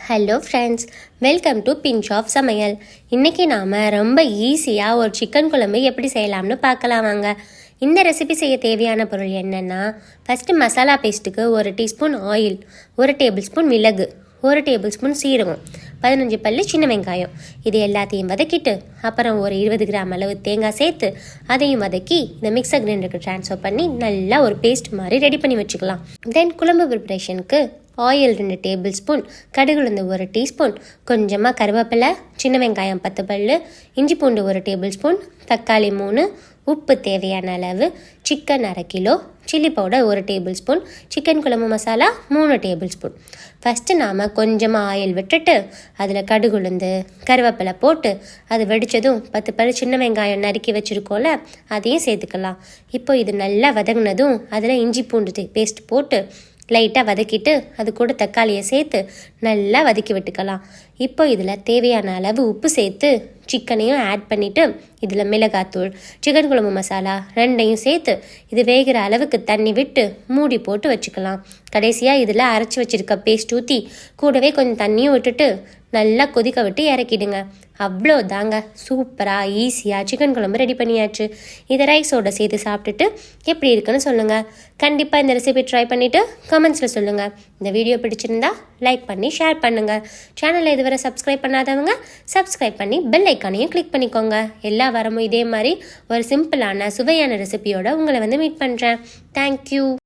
Hello friends, welcome to Pinch of Samayal. இன்றைக்கி நாம் ரொம்ப ஈஸியாக ஒரு சிக்கன் குழம்பு எப்படி செய்யலாம்னு பார்க்கலாம் வாங்க. இந்த ரெசிபி செய்ய தேவையான பொருள் என்னென்னா, ஃபஸ்ட்டு மசாலா பேஸ்ட்டுக்கு 1 டீஸ்பூன் ஆயில், 1 டேபிள் ஸ்பூன் மிளகு, 1 டேபிள் ஸ்பூன் சீரகம், 15 பல்லு சின்ன வெங்காயம், இது எல்லாத்தையும் வதக்கிட்டு அப்புறம் ஒரு 20 கிராம் அளவு தேங்காய் சேர்த்து அதையும் வதக்கி இந்த மிக்சர் கிரைண்டருக்கு ட்ரான்ஸ்ஃபர் பண்ணி நல்லா ஒரு பேஸ்ட் மாதிரி ரெடி பண்ணி வச்சுக்கலாம். தென் குழம்பு ப்ரிப்பரேஷனுக்கு ஆயில் 2 டேபிள் ஸ்பூன், கடுகுளுந்து 1 டீஸ்பூன், கொஞ்சமாக கருவேப்பிலை, சின்ன வெங்காயம் 10 பல்லு, இஞ்சி பூண்டு 1 டேபிள் ஸ்பூன், தக்காளி 3, உப்பு தேவையான அளவு, chicken 1/2 kilo, chilli powder 1 table spoon, chicken குழம்பு மசாலா 3 டேபிள் ஸ்பூன். ஃபஸ்ட்டு நாம் கொஞ்சமாக ஆயில் விட்டுட்டு அதில் கடுகுளுந்து கருவேப்பிலை போட்டு அது வெடித்ததும் 10 பல்லு சின்ன வெங்காயம் நறுக்கி வச்சுருக்கோம்ல, அதையும் சேர்த்துக்கலாம். இப்போ இது நல்லா வதங்கினதும் அதில் இஞ்சி பூண்டு பேஸ்ட் போட்டு லைட்டாக வதக்கிட்டு அது கூட தக்காளியை சேர்த்து நல்லா வதக்கி விட்டுக்கலாம். இப்போ இதில் தேவையான அளவு உப்பு சேர்த்து சிக்கனையும் ஆட் பண்ணிவிட்டு இதில் மிளகாத்தூள், சிக்கன் குழம்பு மசாலா 2ஐயும் சேர்த்து இது வேகிற அளவுக்கு தண்ணி விட்டு மூடி போட்டு வச்சுக்கலாம். கடைசியாக இதில் அரைச்சி வச்சுருக்க பேஸ்ட் ஊற்றி கூடவே கொஞ்சம் தண்ணியும் விட்டுட்டு நல்லா கொதிக்க விட்டு இறக்கிடுங்க. அவ்வளோ தாங்க, சூப்பராக ஈஸியாக சிக்கன் குழம்பு ரெடி பண்ணியாச்சு. இதை ரைஸோட சேர்த்து சாப்பிட்டுட்டு எப்படி இருக்குன்னு சொல்லுங்கள். கண்டிப்பாக இந்த ரெசிபி ட்ரை பண்ணிவிட்டு கமெண்ட்ஸில் சொல்லுங்கள். இந்த வீடியோ பிடிச்சிருந்தா லைக் பண்ணி ஷேர் பண்ணுங்கள். சேனலை இதுவரை சப்ஸ்கிரைப் பண்ணாதவங்க சப்ஸ்கிரைப் பண்ணி பெல் ஐக்கானையும் கிளிக் பண்ணிக்கோங்க. எல்லா வாரமும் இதே மாதிரி ஒரு சிம்பிளான சுவையான ரெசிபியோட உங்களை மீட் பண்ணுறேன். தேங்க்யூ.